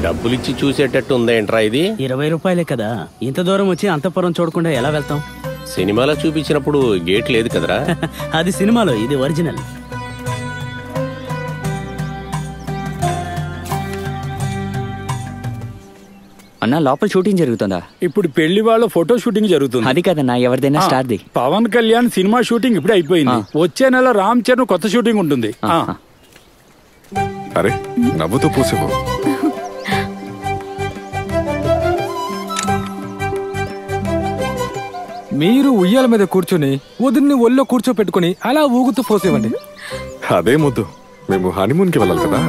డబ్బులిచ్చి చూసేటట్టు ఉందేంట్రా ఇది? 20 రూపాయలే కదా, ఇంత దూరం వచ్చి అంతఃపురం చూడకుండా ఎలా వెళ్తాం? సినిమాలో చూపించినప్పుడు గేట్ లేదు కదరా. అది సినిమాలో, ఇది ఒరిజినల్. అన్నా లోపల షూటింగ్ జరుగుతుందా? ఇప్పుడు పెళ్లి వాళ్ళ ఫోటో షూటింగ్ జరుగుతుంది. అది కదన్నా, ఎవరిదైనా స్టార్ది. పవన్ కళ్యాణ్ సినిమా షూటింగ్ ఇప్పుడే అయిపోయింది. వచ్చే నెల రామ్ చరణ్ కొత్త షూటింగ్ ఉంటుంది. అరే నవ్వుతూ పూసేవు. మీరు ఉయ్యాల మీద కూర్చొని వదిన్ని ఒళ్ళో కూర్చోపెట్టుకుని అలా ఊగుతూ పోసేవండి. అదే ముద్దు, మేము హనీమూన్ కి వెళ్ళాలి కదా.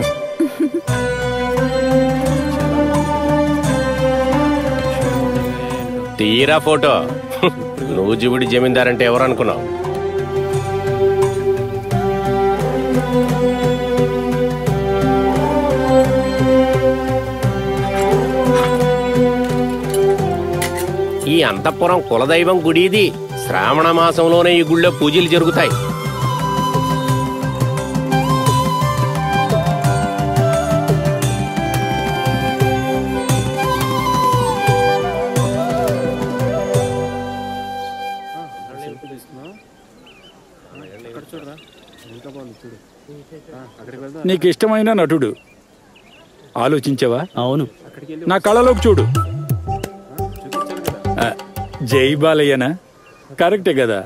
తీరా ఫోటో. నువ్వు జిబుడి జమీందార్ అంటే ఎవరు అనుకున్నావు? ఈ అంతఃపురం కులదైవం గుడి ఇది. శ్రావణ మాసంలోనే ఈ గుళ్ళో పూజలు జరుగుతాయి. నీకు ఇష్టమైన నటుడు ఆలోచించావా? అవును. నా కళ్ళలోకి చూడు. జై బాలయ్యనా? కరెక్టే కదా.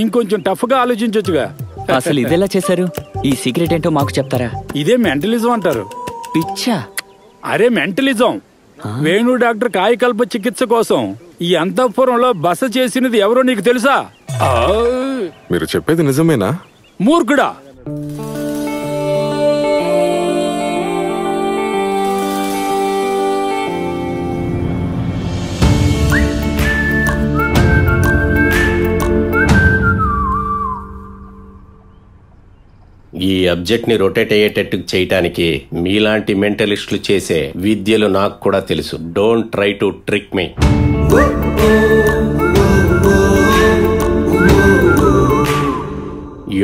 ఇంకొంచెం టఫ్ గా ఆలోచించొచ్చుగా. అసలు ఇదెలా చేశారు? ఈ సీక్రెట్ ఏంటో మాకు చెప్తారా? ఇదే మెంటలిజం అంటారు. పిచ్చా? అరే మెంటలిజం. వేణు డాక్టర్ కాయకల్ప చికిత్స కోసం ఈ అంతఃపురంలో బస చేసినది ఎవరో నీకు తెలుసా? మీరు చెప్పేది నిజమేనా? మూర్ఖుడా! ఈ అబ్జెక్ట్ ని రొటేట్ అయ్యేటట్టు చేయటానికి మీలాంటి మెంటలిస్టులు చేసే విద్యలు నాకు కూడా తెలుసు. Don't try to trick me.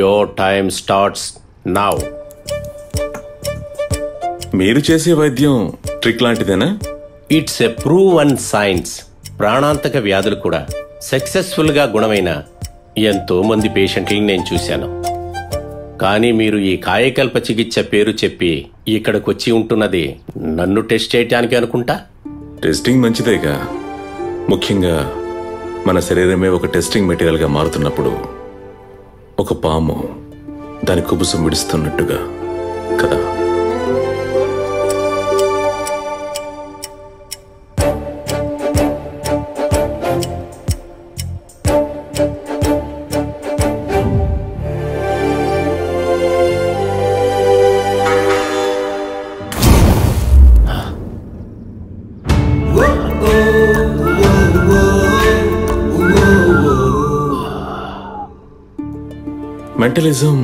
Your time starts now. మీరు చేసే వైద్యం ట్రిక్ లాంటిదేనా? It's a proven science. ప్రాణాంతక వ్యాధులు కూడా సక్సెస్ఫుల్ గా గుణమైన ఎంతో మంది పేషెంట్లను నేను చూశాను. కానీ మీరు ఈ కాయకల్ప చికిత్స పేరు చెప్పి ఇక్కడికొచ్చి ఉంటున్నది నన్ను టెస్ట్ చేయటానికి అనుకుంటా. టెస్టింగ్ మంచిదేగా. ముఖ్యంగా మన శరీరమే ఒక టెస్టింగ్ మెటీరియల్ గా మారుతున్నప్పుడు ఒక పాము దాని కుబుసం విడుస్తున్నట్టుగా కదా. మెంటలిజం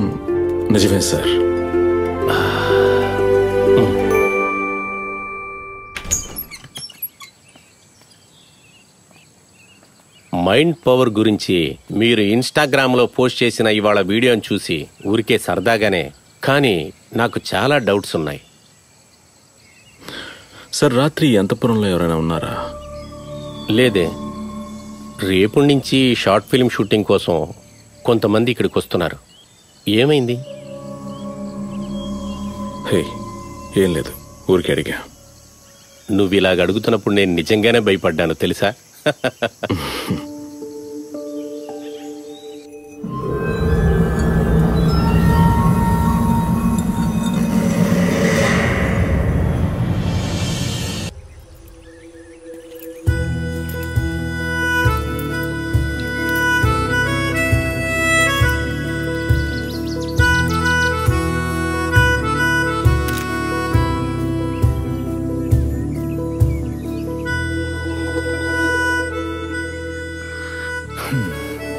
నిజమే సార్. మైండ్ పవర్ గురించి మీరు ఇన్స్టాగ్రామ్లో పోస్ట్ చేసిన ఇవాళ వీడియోని చూసి ఊరికే సరదాగానే, కానీ నాకు చాలా డౌట్స్ ఉన్నాయి. సార్ రాత్రి అంతఃపురంలో ఎవరైనా ఉన్నారా? లేదే. రేపు నుంచి షార్ట్ ఫిల్మ్ షూటింగ్ కోసం కొంతమంది ఇక్కడికి వస్తున్నారు. ఏమైంది? హే, ఏం లేదు, ఊరికి అడిగా. నువ్వు ఇలాగ అడుగుతున్నప్పుడు నేను నిజంగానే భయపడ్డాను తెలుసా.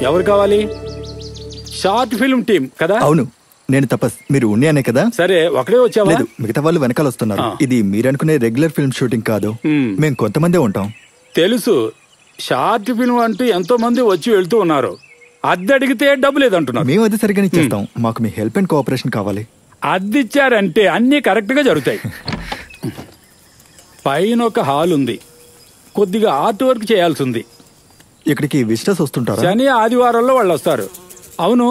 ఎవరు కావాలి? షార్ట్ ఫిల్మ్ టీం కదా? అవును, నేను తపస్. మీరు ఉన్నాయనే కదా? సరే, ఒకడే వచ్చావా? లేదు, మిగతా వాళ్ళు వెనకాల వస్తున్నారు. ఇది మీరనుకునే రెగ్యులర్ ఫిల్మ్ షూటింగ్ కాదు. మేము కొంతమందే ఉంటాం. తెలుసు. షార్ట్ ఫిల్మ్ అంటూ ఎంతో మంది వచ్చి వెళ్తూ ఉన్నారు. అద్దె అడిగితే డబ్బు లేదంటున్నారు. మేము అది సరిగ్గానే చేస్తాం. మాకు మీ హెల్ప్ అండ్ కోఆపరేషన్ కావాలి. అద్దె ఇచ్చారంటే అన్ని కరెక్ట్ గా జరుగుతాయి. పైన ఒక హాల్ ఉంది, కొద్దిగా ఆర్ట్ వర్క్ చేయాల్సి ఉంది. ఇక్కడికి విజిటర్స్ వస్తుంటారా? శని ఆదివారాల్లో వాళ్ళు వస్తారు. అవును,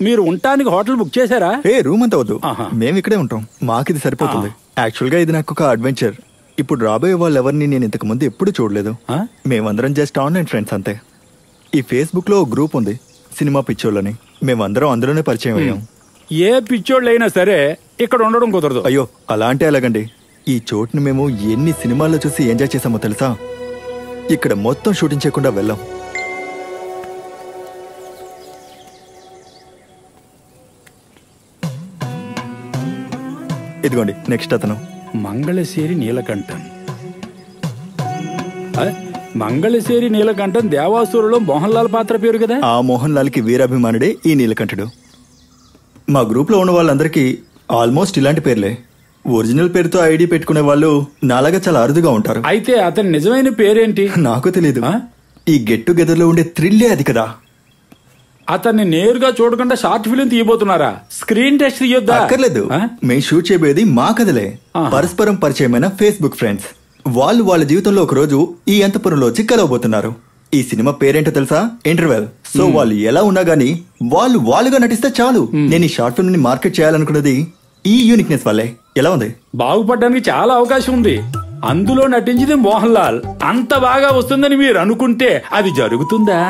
మీరు ఉండటానికి హోటల్ బుక్ చేశారా? రూమ్ అంతా వద్దు, ఆహా. మేము ఇక్కడే ఉంటాం, మాకు ఇది సరిపోతుంది. యాక్చువల్ గా ఇది నాకు ఒక అడ్వెంచర్. ఇప్పుడు రాబోయే వాళ్ళు ఎవరిని నేను ఇంతకు ముందు ఎప్పుడు చూడలేదు. మేమందరం జస్ట్ ఆన్లైన్ ఫ్రెండ్స్ అంతే. ఈ ఫేస్బుక్ లో గ్రూప్ ఉంది, సినిమా పిచ్చోళ్ళని. మేమందరం అందులోనే పరిచయం అయ్యాం. ఏ పిచ్చోళ్ళైనా సరే ఇక్కడ ఉండడం కుదరదు. అయ్యో, అలా అంటే ఎలాగండి? ఈ చోటుని మేము ఎన్ని సినిమాల్లో చూసి ఎంజాయ్ చేసామో తెలుసా? ఇక్కడ మొత్తం షూటింగ్ చేయకుండా వెళ్ళాం. ఇదిగోండి నెక్స్ట్ అతను. మంగళశ్శేరి నీలకంఠన్. మంగళశ్శేరి నీలకంఠన్ దేవాసురులో మోహన్ లాల్ పాత్ర పేరు కదా? ఆ మోహన్ లాల్ కి వీరాభిమానుడే ఈ నీలకంఠుడు. మా గ్రూప్ లో ఉన్న వాళ్ళందరికీ ఆల్మోస్ట్ ఇలాంటి పేర్లే. ఒరిజినల్ పేరుతో ఐడి పెట్టుకునే వాళ్ళు నాలాగా చాలా అరుదుగా ఉంటారు. అయితే అతని నిజమైన పేరేంటి? నాకు తెలీదు. ఈ గెట్ టుగెదర్ లో ఉండే థ్రిల్లే అది కదా. అతన్ని నేరుగా చూడకుండా షార్ట్ ఫిల్మ్ తీయబోతున్నారా? స్క్రీన్ టెస్ట్ తీయొద్దా? అక్కర్లేదు, మేము షూట్ చేయబోయేది మా కథలే. పరస్పరం పరిచయమైన ఫేస్బుక్ ఫ్రెండ్స్. వాళ్ళు వాళ్ళ జీవితంలో ఒక రోజు ఈ అంతపురంలో వచ్చి కలవబోతున్నారు. ఈ సినిమా పేరేంటో తెలుసా? ఇంటర్వెల్. సో వాళ్ళు ఎలా ఉన్నా గానీ వాళ్ళుగా నటిస్తే చాలు. నేను ఈ షార్ట్ ఫిల్మ్ ని మార్కెట్ చేయాలనుకున్నది ఈ యూనిక్నెస్ వల్లే. ఎలా ఉంది? బాగుపడడానికి చాలా అవకాశం ఉంది. అందులో నటించింది మోహన్ లాల్. అంత బాగా వస్తుందని మీరు అనుకుంటే అది జరుగుతుందా?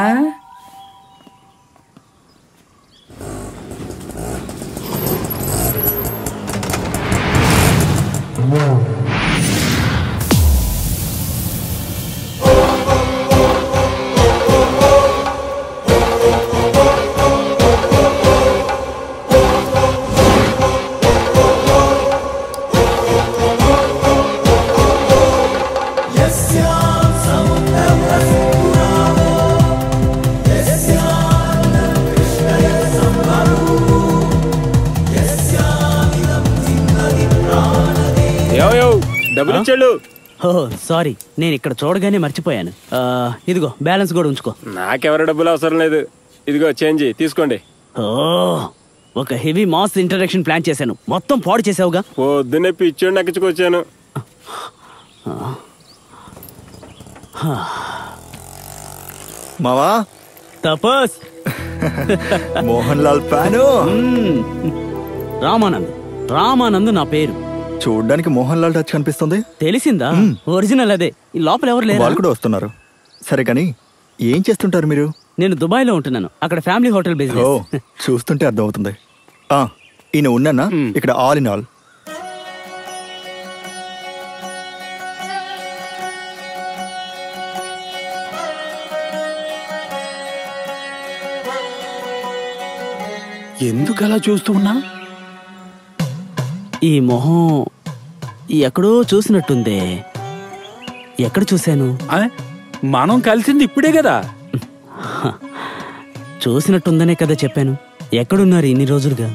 డబ్బులు ఇచ్చాడు. సారీ, నేను ఇక్కడ చూడగానే మర్చిపోయాను. ఇదిగో బ్యాలెన్స్ కూడా ఉంచుకో. నాకెవరి డబ్బులు అవసరం లేదు. ఇదిగో చేంజ్ తీసుకోండి. ఒక హెవీ మాస్ ఇంట్రడక్షన్ ప్లాన్ చేశాను, మొత్తం పాడు చేసావుగా. పొద్దున్నే పిచ్చోడిని ఎక్కించుకొచ్చాను. మావా తపస్ మోహన్ లాల్ ఫ్యాను. రామానంద్ నా పేరు. చూడ్డానికి మోహన్ లాల్ టచ్ కనిపిస్తుంది. తెలిసిందా? ఒరిజినల్ అదే. ఈ లోపల ఎవరు లేరు. వాళ్ళు కూడా వస్తున్నారు. సరే కానీ ఏం చేస్తుంటారు మీరు? నేను దుబాయ్ లో ఉంటున్నాను. అక్కడ ఫ్యామిలీ హోటల్ బిజినెస్. చూస్తుంటే అర్థం అవుతుంది. ఈయన ఉన్నానా ఇక్కడ ఆల్ ఇన్ ఆల్. ఎందుకలా చూస్తూ ఉన్నా? ఈ మొహం ఎక్కడో చూసినట్టుందే. ఎక్కడ చూశాను? మనం కలిసింది ఇప్పుడే కదా. చూసినట్టుందనే కదా చెప్పాను. ఎక్కడున్నారు ఇన్ని రోజులుగా?